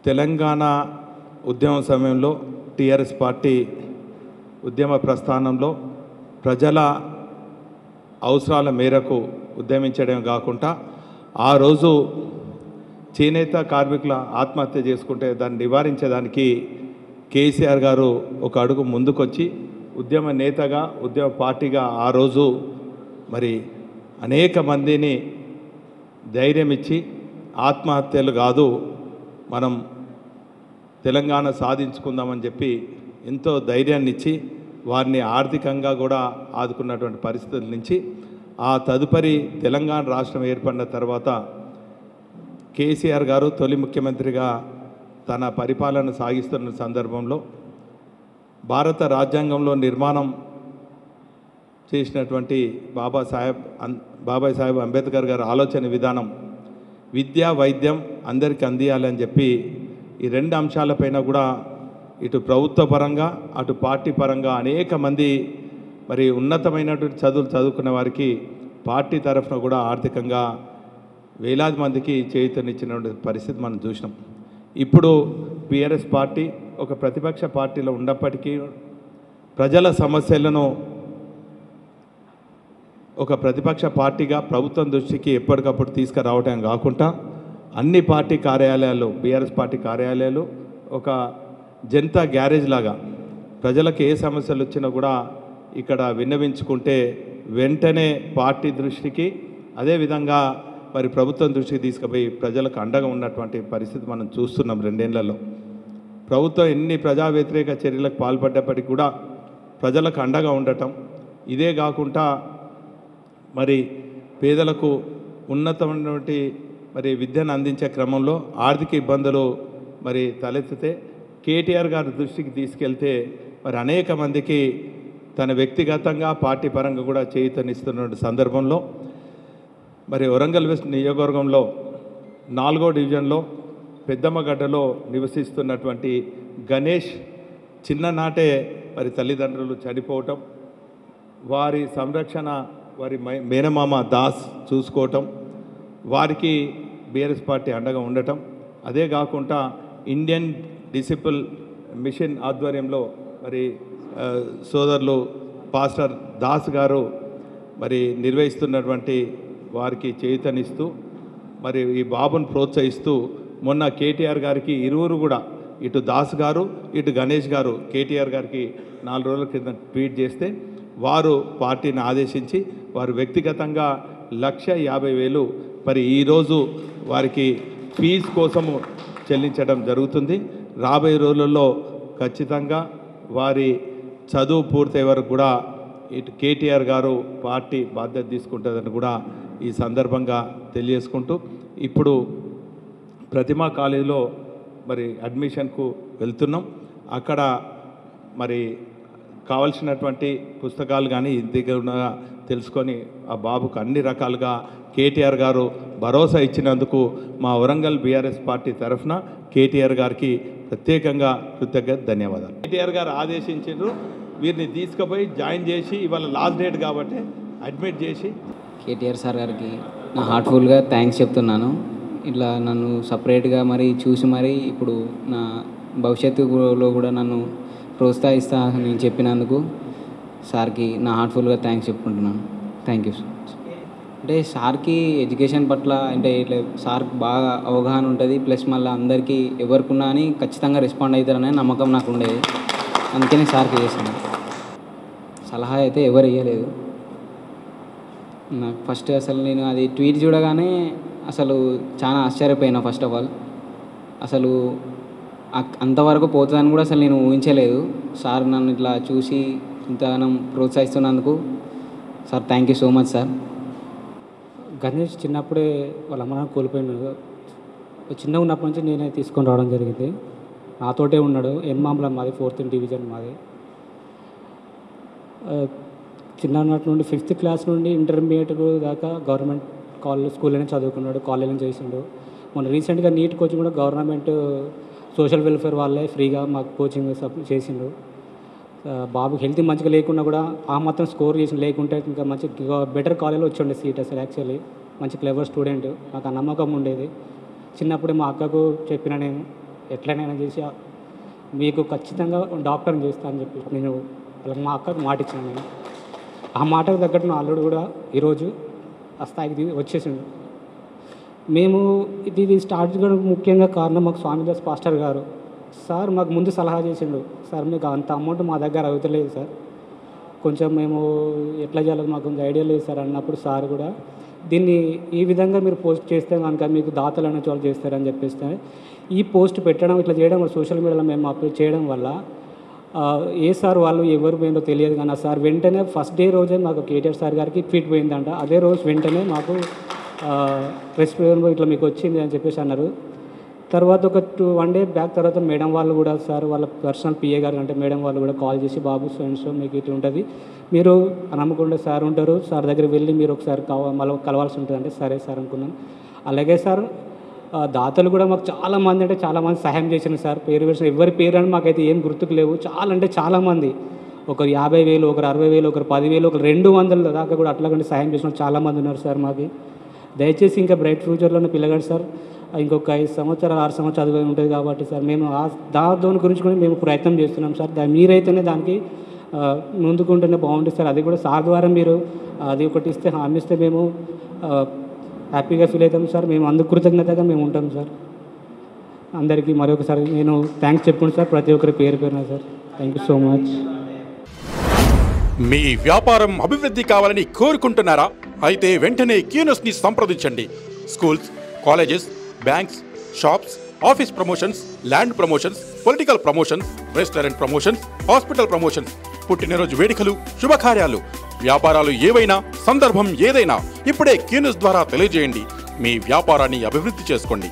తెలంగాణ ఉద్యమ సమయంలో TRS party ఉద్యమ ప్రస్థానంలో ప్రజల అవసరాల మేరకు ఉద్యమించడం కాకుండా ఆ రోజు చేనేత కార్మికుల ఆత్మహత్య చేసుకుంటే దాన్ని నివారించేదానికి కేసీఆర్ గారు ఒక అడుగు ముందుకొచ్చి ఉద్యమ నేతగా ఉద్యమ పార్టీగా ఆ రోజు మరి అనేక మందిని ధైర్యం ఇచ్చి ఆత్మహత్యలు కాదు మనం తెలంగాణ సాధించుకుందామని చెప్పి ఎంతో ధైర్యాన్ని ఇచ్చి వారిని ఆర్థికంగా కూడా ఆదుకున్నటువంటి పరిస్థితుల నుంచి ఆ తదుపరి తెలంగాణ రాష్ట్రం ఏర్పడిన తర్వాత కేసీఆర్ గారు తొలి ముఖ్యమంత్రిగా తన పరిపాలన సాగిస్తున్న సందర్భంలో భారత రాజ్యాంగంలో నిర్మాణం చేసినటువంటి బాబాసాహెబ్ అంబేద్కర్ గారి ఆలోచన విధానం విద్య వైద్యం అందరికీ అందియాలని చెప్పి ఈ రెండు అంశాలపైన కూడా ఇటు ప్రభుత్వ పరంగా అటు పార్టీ పరంగా అనేక మంది మరి ఉన్నతమైనటువంటి చదువులు చదువుకున్న వారికి పార్టీ తరఫున కూడా ఆర్థికంగా వేలాది మందికి చేయూతనిచ్చినటువంటి పరిస్థితి మనం చూసినాం. ఇప్పుడు టీఆర్ఎస్ పార్టీ ఒక ప్రతిపక్ష పార్టీలో ఉన్నప్పటికీ ప్రజల సమస్యలను ఒక ప్రతిపక్ష పార్టీగా ప్రభుత్వం దృష్టికి ఎప్పటికప్పుడు తీసుకురావటం కాకుండా అన్ని పార్టీ కార్యాలయాలు బీఆర్ఎస్ పార్టీ కార్యాలయాలు ఒక జనతా గ్యారేజ్ లాగా ప్రజలకు ఏ సమస్యలు వచ్చినా కూడా ఇక్కడ విన్నవించుకుంటే వెంటనే పార్టీ దృష్టికి అదేవిధంగా మరి ప్రభుత్వం దృష్టికి తీసుకుపోయి ప్రజలకు అండగా ఉన్నటువంటి పరిస్థితి మనం చూస్తున్నాం. 2 ఏళ్లలో ప్రభుత్వం ఎన్ని ప్రజా వ్యతిరేక చర్యలకు పాల్పడ్డప్పటికీ కూడా ప్రజలకు అండగా ఉండటం, ఇదే కాకుండా మరి పేదలకు ఉన్నతమైనటువంటి మరి విద్యను అందించే క్రమంలో ఆర్థిక ఇబ్బందులు మరి తలెత్తితే కేటీఆర్ గారి దృష్టికి తీసుకెళ్తే మరి అనేక మందికి తన వ్యక్తిగతంగా పార్టీ పరంగా కూడా చేయూతనిస్తున్న సందర్భంలో మరి వరంగల్ వెస్ట్ నియోజకవర్గంలో 4వ డివిజన్లో పెద్దమ్మగడ్డలో నివసిస్తున్నటువంటి గణేష్ చిన్ననాటే మరి తల్లిదండ్రులు చనిపోవటం, వారి సంరక్షణ వారి మేనమామ దాస్ చూసుకోవటం, వారికి బీఆర్ఎస్ పార్టీ అండగా ఉండటం, అదే కాకుండా ఇండియన్ డిసిపుల్ మిషన్ ఆధ్వర్యంలో మరి సోదరులు పాస్టర్ దాస్ గారు మరి నిర్వహిస్తున్నటువంటి వారికి చేయూతనిస్తూ మరి ఈ బాబును ప్రోత్సహిస్తూ మొన్న కేటీఆర్ గారికి ఇరువురు కూడా ఇటు దాస్ గారు ఇటు గణేష్ గారు కేటీఆర్ గారికి 4 రోజుల క్రితం ట్వీట్ చేస్తే వారు పార్టీని ఆదేశించి వారు వ్యక్తిగతంగా 1,50,000 మరి ఈరోజు వారికి ఫీజు కోసము చెల్లించడం జరుగుతుంది. రాబోయే రోజులలో ఖచ్చితంగా వారి చదువు పూర్తయ్యే వరకు కూడా ఇటు కేటీఆర్ గారు పార్టీ బాధ్యత తీసుకుంటుందని కూడా ఈ సందర్భంగా తెలియజేసుకుంటూ ఇప్పుడు ప్రతిమా కాలేజీలో మరి అడ్మిషన్కు వెళ్తున్నాం. అక్కడ మరి కావలసినటువంటి పుస్తకాలు కానీ ఇంటిగా తెలుసుకొని ఆ బాబుకు అన్ని రకాలుగా కేటీఆర్ గారు భరోసా ఇచ్చినందుకు మా వరంగల్ బీఆర్ఎస్ పార్టీ తరఫున కేటీఆర్ గారికి ప్రత్యేకంగా ధన్యవాదాలు. కేటీఆర్ గారు ఆదేశించారు వీరిని తీసుకుపోయి జాయిన్ చేసి ఇవాళ లాస్ట్ డేట్ కాబట్టి అడ్మిట్ చేసి కేటీఆర్ సార్ గారికి నా హార్ట్ఫుల్గా థ్యాంక్స్ చెప్తున్నాను. ఇట్లా నన్ను సపరేట్గా మరి చూసి మరి ఇప్పుడు నా భవిష్యత్తులో కూడా నన్ను ప్రోత్సహిస్తా నేను చెప్పినందుకు సార్కి నా హార్ట్ఫుల్గా థ్యాంక్స్ చెప్పుకుంటున్నాను. Thank you so much. అంటే సార్కి ఎడ్యుకేషన్ పట్ల అంటే ఇట్లా సార్కి బాగా అవగాహన ఉంటుంది, ప్లస్ మళ్ళీ అందరికీ ఎవరికున్నా అని ఖచ్చితంగా రెస్పాండ్ అవుతారనే నమ్మకం నాకు ఉండేది. అందుకనే సార్కి చేశాను. సలహా అయితే ఎవరు ఇవ్వలేదు నాకు. ఫస్ట్ అసలు నేను అది ట్వీట్ చూడగానే అసలు చాలా ఆశ్చర్యపోయినా. ఫస్ట్ ఆఫ్ ఆల్ అసలు అంతవరకు పోతుందని కూడా అసలు నేను ఊహించలేదు. సార్ నన్ను ఇట్లా చూసి ఇంతగానం ప్రోత్సహిస్తున్నందుకు sir thank you so much sir. Ganesh చిన్నప్పుడే వాళ్ళ అమ్మ నాన్న కోల్పోయినాడు. చిన్నగా ఉన్నప్పటి నుంచి నేనే తీసుకొని రావడం జరిగింది. నాతోటే ఉన్నాడు. ఎన్మాంబల మాది 4th డివిజన్ మాది. చిన్ననాటి నుండి 5th క్లాస్ నుండి ఇంటర్మీడియట్ దాకా గవర్నమెంట్ స్కూల్లోనే చదువుకున్నాడు, కాలేజీలో చేసిండు. మొన్న రీసెంట్గా నీట్ కోచింగ్ కూడా గవర్నమెంట్ సోషల్ వెల్ఫేర్ వాళ్ళే ఫ్రీగా మాకు కోచింగ్ చేసిండు. బాబు హెల్త్ మంచిగా లేకున్నా కూడా ఆ మాత్రం స్కోర్ చేసి లేకుంటే ఇంకా మంచి బెటర్ కాలేజ్లో వచ్చి ఉండే సీట్. అసలు యాక్చువల్లీ మంచి క్లెవర్ స్టూడెంట్. నాకు ఆ నమ్మకం ఉండేది. చిన్నప్పుడే మా అక్కకు చెప్పిన నేను ఎట్లనైనా చేసి మీకు ఖచ్చితంగా డాక్టర్ని చేస్తా అని చెప్పి నేను వాళ్ళకి మా అక్కకు మాట ఇచ్చాను. నేను ఆ మాటకు తగ్గట్టు నా అల్లుడు కూడా ఈరోజు ఆ స్థాయికి వచ్చేసిండు. మేము ఇది స్టార్ట్ చేయడం ముఖ్యంగా కారణం మాకు స్వామిదాస్ పాస్టర్ గారు సార్ మాకు ముందు సలహా చేసిండు. సార్ మీకు అంత అమౌంట్ మా దగ్గర అవుతలేదు సార్, కొంచెం మేము ఎట్లా చేయాలో మాకు కొంచెం ఐడియా లేదు సార్ అన్నప్పుడు సార్ కూడా దీన్ని ఈ విధంగా మీరు పోస్ట్ చేస్తే కనుక మీకు దాతలు అనే వాళ్ళు చేస్తారని చెప్పేస్తే ఈ పోస్ట్ పెట్టడం ఇట్లా చేయడం సోషల్ మీడియాలో మేము అప్లోడ్ చేయడం వల్ల ఏ సార్ వాళ్ళు ఎవరు పోయిందో తెలియదు కానీ ఆ సార్ వెంటనే ఫస్ట్ డే రోజే మాకు కేటీఆర్ సార్ గారికి ట్వీట్ పోయిందంట. అదే రోజు వెంటనే మాకు రెస్పిరేషన్ ఇట్లా మీకు వచ్చింది అని చెప్పేసి అన్నారు. తర్వాత ఒక 1 day బ్యాక్ తర్వాత మేడం వాళ్ళు కూడా సార్ వాళ్ళ పర్సనల్ పిఏ గారు అంటే మేడం వాళ్ళు కూడా కాల్ చేసి బాబు సో మీకు ఇట్లా ఉంటుంది, మీరు నమ్మకుండా సార్ ఉంటారు, సార్ దగ్గర వెళ్ళి మీరు ఒకసారి మళ్ళీ కలవాల్సి ఉంటుంది అంటే సరే సార్ అనుకున్నాను. అలాగే సార్ దాతలు కూడా మాకు చాలామంది అంటే చాలామంది సహాయం చేసిన సార్, పేరు వేసిన ఎవరి పేరు అని మాకైతే ఏం గుర్తుకు లేవు. చాలా అంటే చాలామంది, ఒకరు 50,000, ఒకరు 60,000, ఒకరు 10,000, ఒకరు 200 దాకా కూడా అట్లాగంటే సహాయం చేసిన చాలామంది ఉన్నారు సార్. మాకు దయచేసి ఇంకా బ్రైట్ ఫ్యూచర్లోనే పిల్లగాడు సార్ ఇంకొక 5 సంవత్సరాలు 6 సంవత్సరాలు చదివి ఉంటుంది కాబట్టి సార్ మేము దాని గురించి కూడా మేము ప్రయత్నం చేస్తున్నాం సార్. మీరైతేనే దానికి ముందుకుంటేనే బాగుంటుంది సార్. అది కూడా సార్ ద్వారా మీరు అది ఒకటి ఇస్తే హామీ ఇస్తే మేము హ్యాపీగా ఫీల్ అవుతాం సార్. మేము అందుకు కృతజ్ఞతగా మేము ఉంటాం సార్. అందరికీ మరొకసారి నేను థ్యాంక్స్ చెప్పుకుంటాను సార్, ప్రతి ఒక్కరి పేరు పేరున sir. Thank you so much. మీ వ్యాపారం అభివృద్ధి కావాలని కోరుకుంటున్నారా? అయితే వెంటనే క్యూనస్ని సంప్రదించండి. Schools, colleges, banks, shops, office promotions, land promotions, political promotions, restaurant promotions, hospital promotions, పుట్టినరోజు వేడుకలు, శుభకార్యాలు, వ్యాపారాలు ఏవైనా, సందర్భం ఏదైనా ఇప్పుడే క్యూనస్ ద్వారా తెలియజేయండి. మీ వ్యాపారాన్ని అభివృద్ధి చేసుకోండి.